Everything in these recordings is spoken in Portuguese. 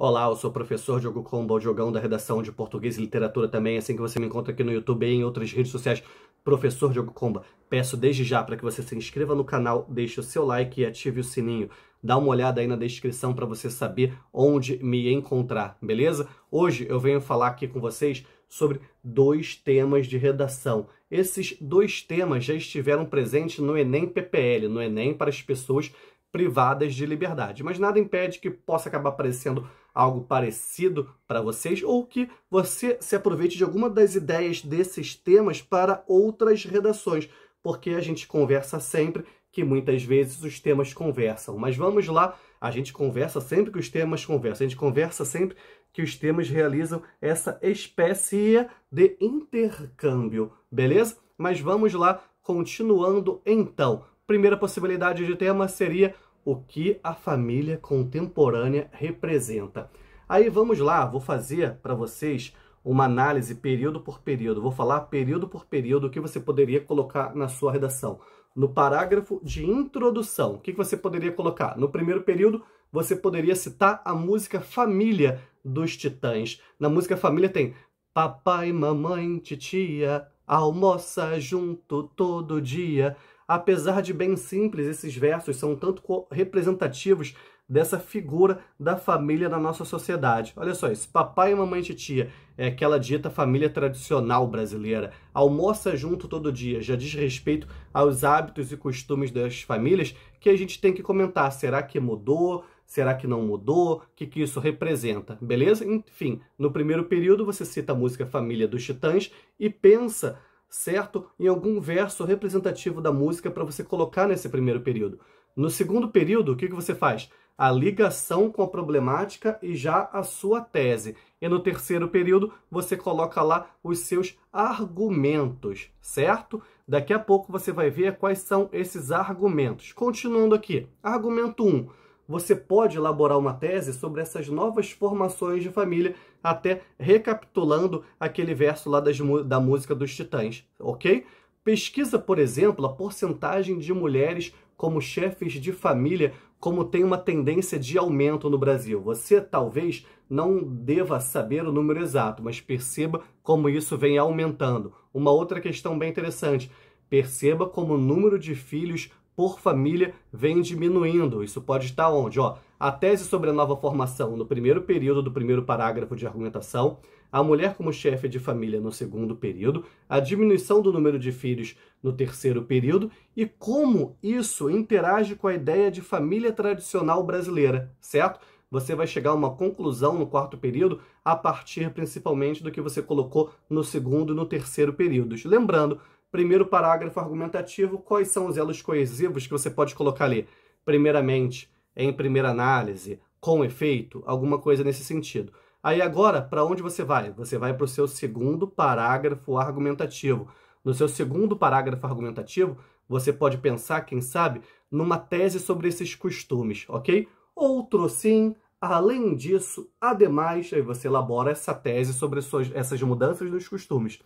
Olá, eu sou o professor Diogo Comba, o Diogão da redação de Português e Literatura também, assim que você me encontra aqui no YouTube e em outras redes sociais, professor Diogo Comba. Peço desde já para que você se inscreva no canal, deixe o seu like e ative o sininho. Dá uma olhada aí na descrição para você saber onde me encontrar, beleza? Hoje eu venho falar aqui com vocês sobre dois temas de redação. Esses dois temas já estiveram presentes no Enem PPL, no Enem para as pessoas privadas de liberdade, mas nada impede que possa acabar aparecendo algo parecido para vocês ou que você se aproveite de alguma das ideias desses temas para outras redações, porque a gente conversa sempre que muitas vezes os temas conversam. Mas vamos lá, a gente conversa sempre que os temas conversam, a gente conversa sempre que os temas realizam essa espécie de intercâmbio, beleza? Mas vamos lá, continuando então. Primeira possibilidade de tema seria o que a família contemporânea representa. Aí vamos lá, vou fazer para vocês uma análise período por período. Vou falar período por período o que você poderia colocar na sua redação. No parágrafo de introdução, o que você poderia colocar? No primeiro período, você poderia citar a música Família dos Titãs. Na música Família tem papai, mamãe, titia, almoça junto todo dia. Apesar de bem simples, esses versos são tanto representativos dessa figura da família na nossa sociedade. Olha só isso, papai, mamãe e titia é aquela dita família tradicional brasileira. Almoça junto todo dia, já diz respeito aos hábitos e costumes das famílias que a gente tem que comentar. Será que mudou? Será que não mudou? O que isso representa? Beleza? Enfim, no primeiro período você cita a música Família dos Titãs e pensa, certo? Em algum verso representativo da música para você colocar nesse primeiro período. No segundo período, o que você faz? A ligação com a problemática e já a sua tese. E no terceiro período, você coloca lá os seus argumentos, certo? Daqui a pouco você vai ver quais são esses argumentos. Continuando aqui, argumento 1. Você pode elaborar uma tese sobre essas novas formações de família, até recapitulando aquele verso lá da música dos Titãs, ok? Pesquisa, por exemplo, a porcentagem de mulheres como chefes de família, como tem uma tendência de aumento no Brasil. Você talvez não deva saber o número exato, mas perceba como isso vem aumentando. Uma outra questão bem interessante, perceba como o número de filhos por família vem diminuindo. Isso pode estar onde? Ó, a tese sobre a nova formação no primeiro período do primeiro parágrafo de argumentação, a mulher como chefe de família no segundo período, a diminuição do número de filhos no terceiro período e como isso interage com a ideia de família tradicional brasileira, certo? Você vai chegar a uma conclusão no quarto período a partir principalmente do que você colocou no segundo e no terceiro períodos. Lembrando, primeiro parágrafo argumentativo, quais são os elos coesivos que você pode colocar ali? Primeiramente, em primeira análise, com efeito, alguma coisa nesse sentido. Aí agora, para onde você vai? Você vai para o seu segundo parágrafo argumentativo. No seu segundo parágrafo argumentativo, você pode pensar, quem sabe, numa tese sobre esses costumes, ok? Outro sim, além disso, ademais, aí você elabora essa tese sobre essas mudanças nos costumes.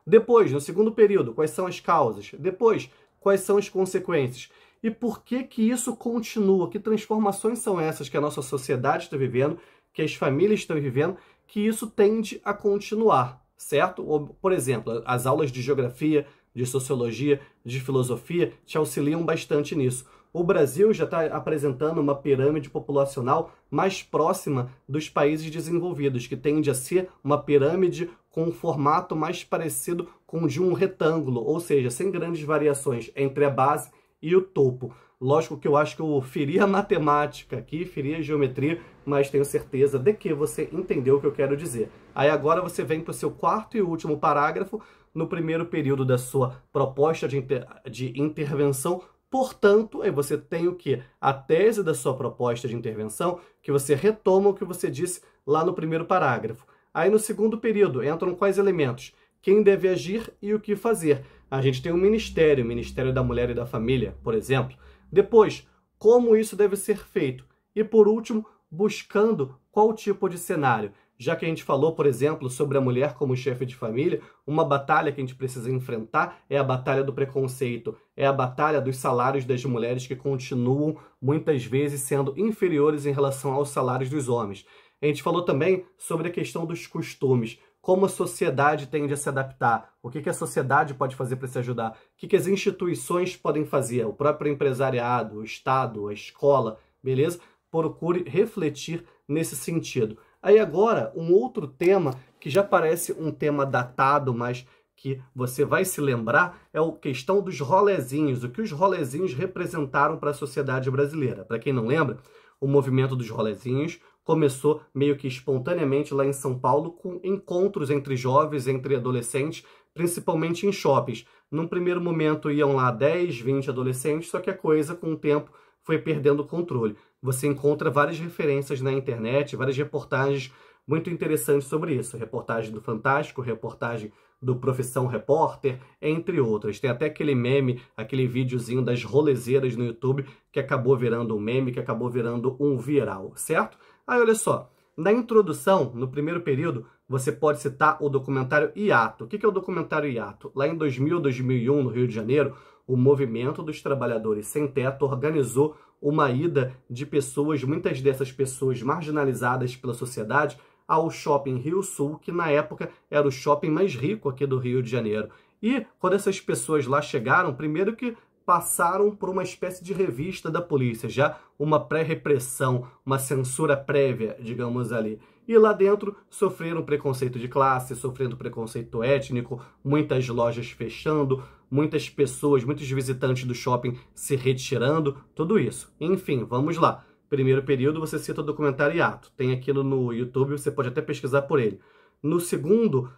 Depois, no segundo período, quais são as causas? Depois, quais são as consequências? E por que isso continua? Que transformações são essas que a nossa sociedade está vivendo, que as famílias estão vivendo, que isso tende a continuar, certo? Ou, por exemplo, as aulas de geografia, de sociologia, de filosofia te auxiliam bastante nisso. O Brasil já está apresentando uma pirâmide populacional mais próxima dos países desenvolvidos, que tende a ser uma pirâmide com um formato mais parecido com o de um retângulo, ou seja, sem grandes variações entre a base e o topo. Lógico que eu acho que eu feri a matemática aqui, feri a geometria, mas tenho certeza de que você entendeu o que eu quero dizer. Aí agora você vem para o seu quarto e último parágrafo, no primeiro período da sua proposta de intervenção. Portanto, aí você tem o quê? A tese da sua proposta de intervenção, que você retoma o que você disse lá no primeiro parágrafo. Aí no segundo período entram quais elementos? Quem deve agir e o que fazer. A gente tem o Ministério da Mulher e da Família, por exemplo. Depois, como isso deve ser feito. E por último, buscando qual tipo de cenário. Já que a gente falou, por exemplo, sobre a mulher como chefe de família, uma batalha que a gente precisa enfrentar é a batalha do preconceito, é a batalha dos salários das mulheres que continuam, muitas vezes, sendo inferiores em relação aos salários dos homens. A gente falou também sobre a questão dos costumes, como a sociedade tende a se adaptar, o que a sociedade pode fazer para se ajudar, o que as instituições podem fazer, o próprio empresariado, o Estado, a escola, beleza? Procure refletir nesse sentido. Aí agora, um outro tema que já parece um tema datado, mas que você vai se lembrar, é a questão dos rolezinhos, o que os rolezinhos representaram para a sociedade brasileira. Para quem não lembra, o movimento dos rolezinhos começou meio que espontaneamente lá em São Paulo, com encontros entre jovens, entre adolescentes, principalmente em shoppings. Num primeiro momento iam lá 10, 20 adolescentes, só que a coisa, com o tempo, foi perdendo o controle. Você encontra várias referências na internet, várias reportagens muito interessantes sobre isso. Reportagem do Fantástico, reportagem do Profissão Repórter, entre outras. Tem até aquele meme, aquele videozinho das rolezeiras no YouTube, que acabou virando um meme, que acabou virando um viral, certo? Aí, olha só, na introdução, no primeiro período, você pode citar o documentário Hiato. O que é o documentário Hiato? Lá em 2000, 2001, no Rio de Janeiro, o Movimento dos Trabalhadores Sem Teto organizou uma ida de pessoas, muitas dessas pessoas marginalizadas pela sociedade, ao Shopping Rio Sul, que na época era o shopping mais rico aqui do Rio de Janeiro. E quando essas pessoas lá chegaram, primeiro que passaram por uma espécie de revista da polícia, já uma pré-repressão, uma censura prévia, digamos ali. E lá dentro sofreram preconceito de classe, sofrendo preconceito étnico, muitas lojas fechando, muitas pessoas, muitos visitantes do shopping se retirando, tudo isso. Enfim, vamos lá. Primeiro período, você cita o documentário Hiato. Tem aqui no YouTube, você pode até pesquisar por ele. No segundo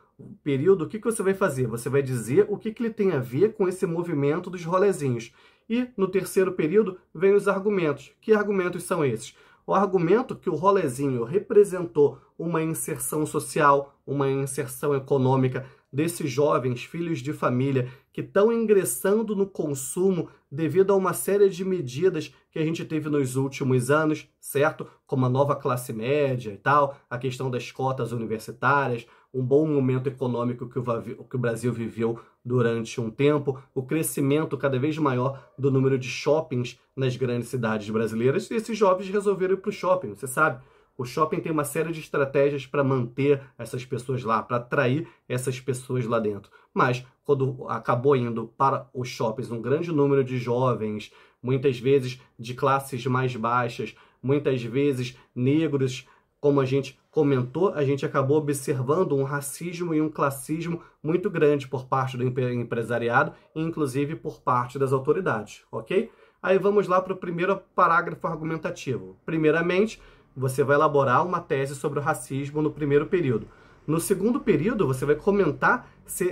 período, o que você vai fazer? Você vai dizer o que ele tem a ver com esse movimento dos rolezinhos. E no terceiro período, vem os argumentos. Que argumentos são esses? O argumento que o rolezinho representou uma inserção social, uma inserção econômica desses jovens, filhos de família, que estão ingressando no consumo devido a uma série de medidas que a gente teve nos últimos anos, certo? Como a nova classe média e tal, a questão das cotas universitárias, um bom momento econômico que o Brasil viveu durante um tempo, o crescimento cada vez maior do número de shoppings nas grandes cidades brasileiras, e esses jovens resolveram ir para o shopping, você sabe? O shopping tem uma série de estratégias para manter essas pessoas lá, para atrair essas pessoas lá dentro. Mas, quando acabou indo para os shoppings um grande número de jovens, muitas vezes de classes mais baixas, muitas vezes negros, como a gente comentou, a gente acabou observando um racismo e um classismo muito grande por parte do empresariado e, inclusive, por parte das autoridades, ok? Aí vamos lá para o primeiro parágrafo argumentativo. Primeiramente, você vai elaborar uma tese sobre o racismo no primeiro período. No segundo período, você vai comentar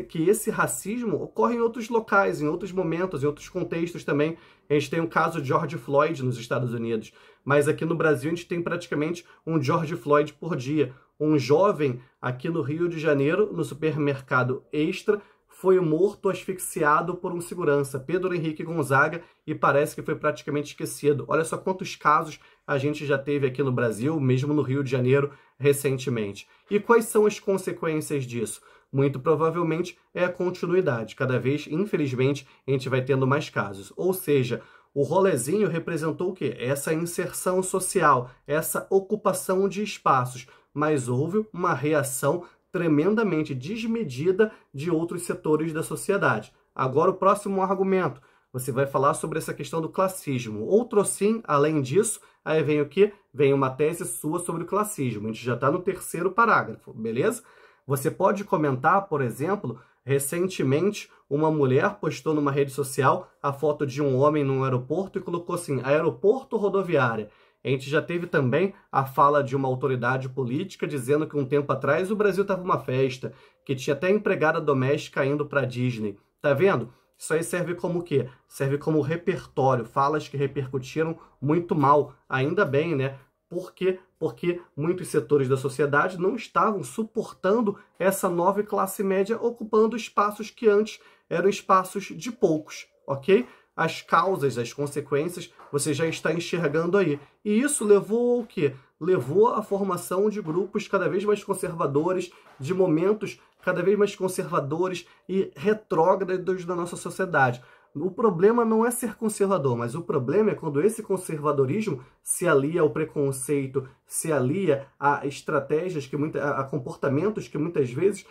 que esse racismo ocorre em outros locais, em outros momentos, em outros contextos também. A gente tem o caso de George Floyd nos Estados Unidos, mas aqui no Brasil a gente tem praticamente um George Floyd por dia. Um jovem aqui no Rio de Janeiro, no supermercado Extra, foi morto asfixiado por um segurança, Pedro Henrique Gonzaga, e parece que foi praticamente esquecido. Olha só quantos casos a gente já teve aqui no Brasil, mesmo no Rio de Janeiro, recentemente. E quais são as consequências disso? Muito provavelmente é a continuidade. Cada vez, infelizmente, a gente vai tendo mais casos. Ou seja, o rolezinho representou o quê? Essa inserção social, essa ocupação de espaços. Mas houve uma reação tremendamente desmedida de outros setores da sociedade. Agora, o próximo argumento. Você vai falar sobre essa questão do classismo. Outro sim, além disso, aí vem o quê? Vem uma tese sua sobre o classismo. A gente já está no terceiro parágrafo, beleza? Você pode comentar, por exemplo, recentemente uma mulher postou numa rede social a foto de um homem num aeroporto e colocou assim, aeroporto rodoviária. A gente já teve também a fala de uma autoridade política dizendo que um tempo atrás o Brasil estava uma festa, que tinha até empregada doméstica indo para a Disney. Tá vendo? Isso aí serve como o quê? Serve como repertório, falas que repercutiram muito mal. Ainda bem, né? Por quê? Porque muitos setores da sociedade não estavam suportando essa nova classe média ocupando espaços que antes eram espaços de poucos, ok? As causas, as consequências, você já está enxergando aí. E isso levou ao quê? Levou à formação de grupos cada vez mais conservadores, de momentos cada vez mais conservadores e retrógrados da nossa sociedade. O problema não é ser conservador, mas o problema é quando esse conservadorismo se alia ao preconceito, se alia a estratégias, a comportamentos que muitas vezes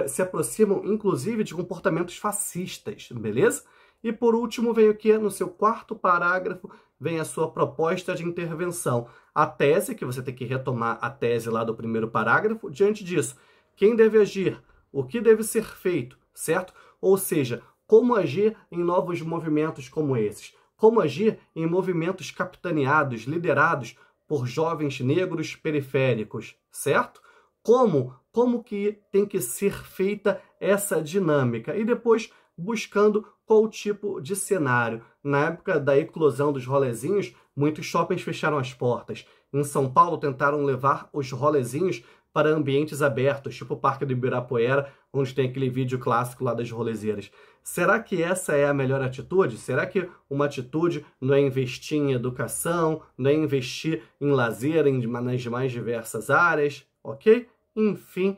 se aproximam, inclusive, de comportamentos fascistas, beleza? E por último, vem aqui no seu quarto parágrafo, vem a sua proposta de intervenção. A tese, que você tem que retomar a tese lá do primeiro parágrafo, diante disso, quem deve agir, o que deve ser feito, certo? Ou seja, como agir em novos movimentos como esses? Como agir em movimentos capitaneados, liderados por jovens negros periféricos, certo? Como que tem que ser feita essa dinâmica? E depois buscando qual tipo de cenário. Na época da eclosão dos rolezinhos, muitos shoppings fecharam as portas. Em São Paulo, tentaram levar os rolezinhos para ambientes abertos, tipo o Parque do Ibirapuera, onde tem aquele vídeo clássico lá das rolezeiras. Será que essa é a melhor atitude? Será que uma atitude não é investir em educação, não é investir em lazer nas mais diversas áreas, ok? Enfim,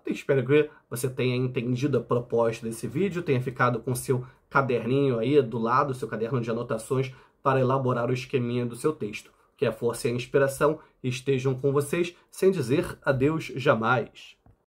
espero que você tenha entendido a proposta desse vídeo, tenha ficado com seu caderninho aí do lado, seu caderno de anotações, para elaborar o esqueminha do seu texto. Que a força e a inspiração estejam com vocês, sem dizer adeus jamais.